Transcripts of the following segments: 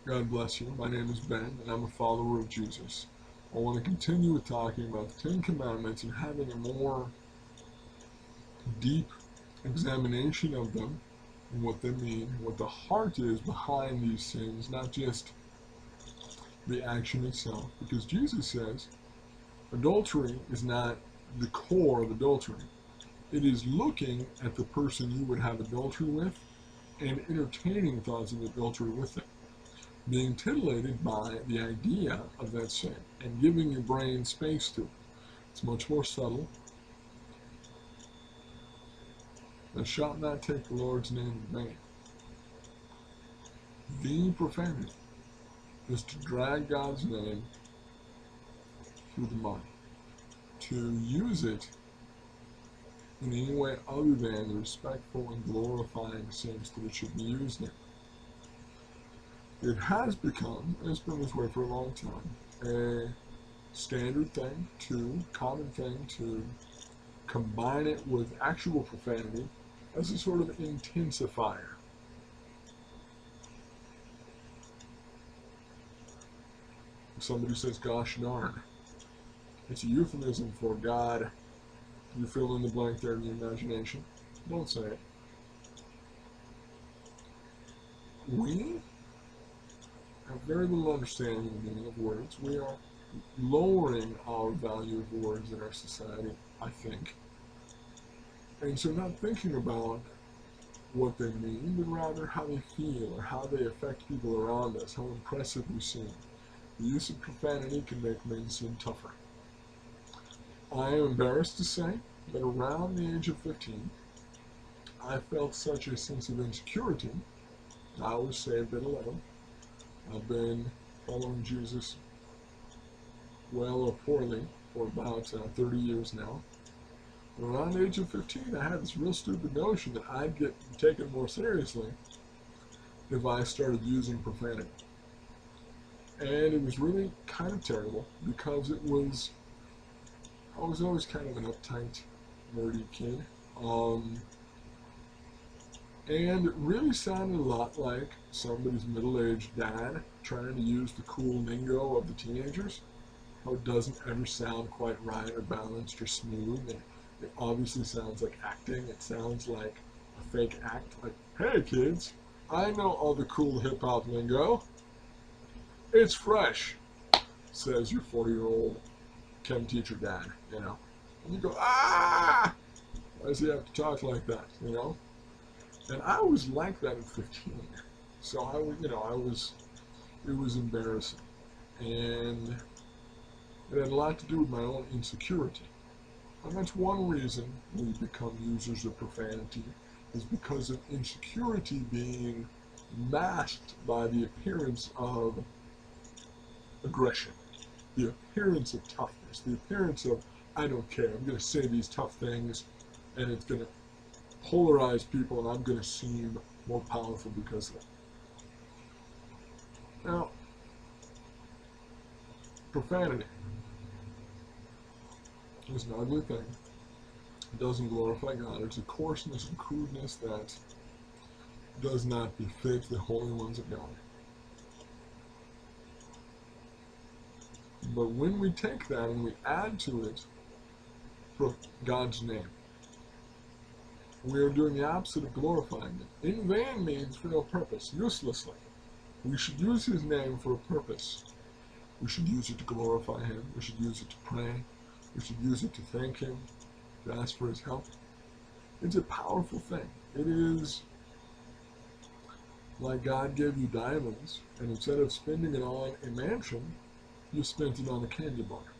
God bless you. My name is Ben, and I'm a follower of Jesus. I want to continue with talking about the Ten Commandments and having a more deep examination of them and what they mean, what the heart is behind these sins, not just the action itself. Because Jesus says adultery is not the core of adultery. It is looking at the person you would have adultery with and entertaining thoughts of adultery with them. Being titillated by the idea of that sin and giving your brain space to it. It's much more subtle. Thou shalt not take the Lord's name in vain. The profanity is to drag God's name through the mud, to use it in any way other than the respectful and glorifying sense that it should be used in. It has become, and it's been this way for a long time, a standard thing, common thing to combine it with actual profanity as a sort of intensifier. If somebody says, gosh darn, it's a euphemism for God. You fill in the blank there in your imagination. Don't say it. We have very little understanding of the meaning of words. We are lowering our value of words in our society, I think. And so not thinking about what they mean, but rather how they feel or how they affect people around us, how impressive we seem. The use of profanity can make men seem tougher. I am embarrassed to say that around the age of 15, I felt such a sense of insecurity. I was saved at 11. I've been following Jesus, well or poorly, for about 30 years now. But around the age of 15, I had this real stupid notion that I'd get taken more seriously if I started using profanity. And it was really kind of terrible because I was always kind of an uptight, nerdy kid. And it really sounded a lot like somebody's middle-aged dad trying to use the cool lingo of the teenagers. How it doesn't ever sound quite right or balanced or smooth. And it obviously sounds like acting. It sounds like a fake act. Like, hey kids, I know all the cool hip-hop lingo. It's fresh, says your 40-year-old chem teacher dad, you know. And you go, ah! Why does he have to talk like that, you know? And I was like that at 15. So it was embarrassing. And it had a lot to do with my own insecurity. And that's one reason we become users of profanity, is because of insecurity being masked by the appearance of aggression, the appearance of toughness, the appearance of, I don't care, I'm going to say these tough things, and it's going to polarize people, and I'm going to seem more powerful because of it. Now, profanity is an ugly thing. It doesn't glorify God. It's a coarseness and crudeness that does not befit the holy ones of God. But when we take that and we add to it God's name, we are doing the opposite of glorifying it. In vain means for no purpose, uselessly. We should use his name for a purpose. We should use it to glorify him. We should use it to pray. We should use it to thank him, to ask for his help. It's a powerful thing. It is like God gave you diamonds, and instead of spending it on a mansion, you spent it on a candy bar.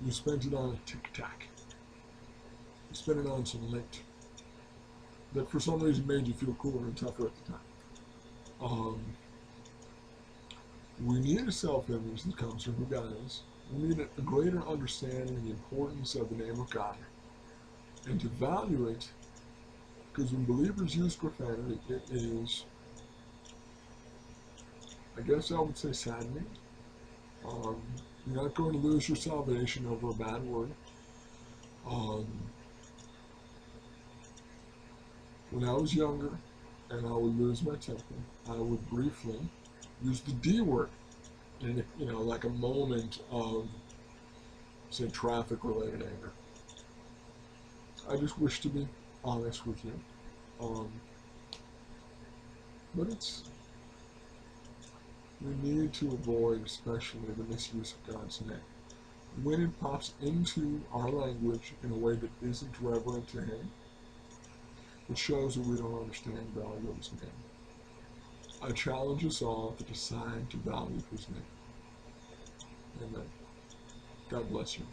You spent it on a Tic Tac. You spent it on some lint that for some reason made you feel cooler and tougher at the time. We need a self-image that comes from who God is. We need a greater understanding of the importance of the name of God, and to value it, because when believers use profanity, it is, I guess I would say, saddening. You're not going to lose your salvation over a bad word. When I was younger and I would lose my temper, I would briefly use the D word in, like a moment of, say, traffic-related anger. I just wish to be honest with you. Um, but we need to avoid, especially, the misuse of God's name. When it pops into our language in a way that isn't reverent to Him, it shows that we don't understand the value of His name. I challenge us all to decide to value His name. Amen. God bless you.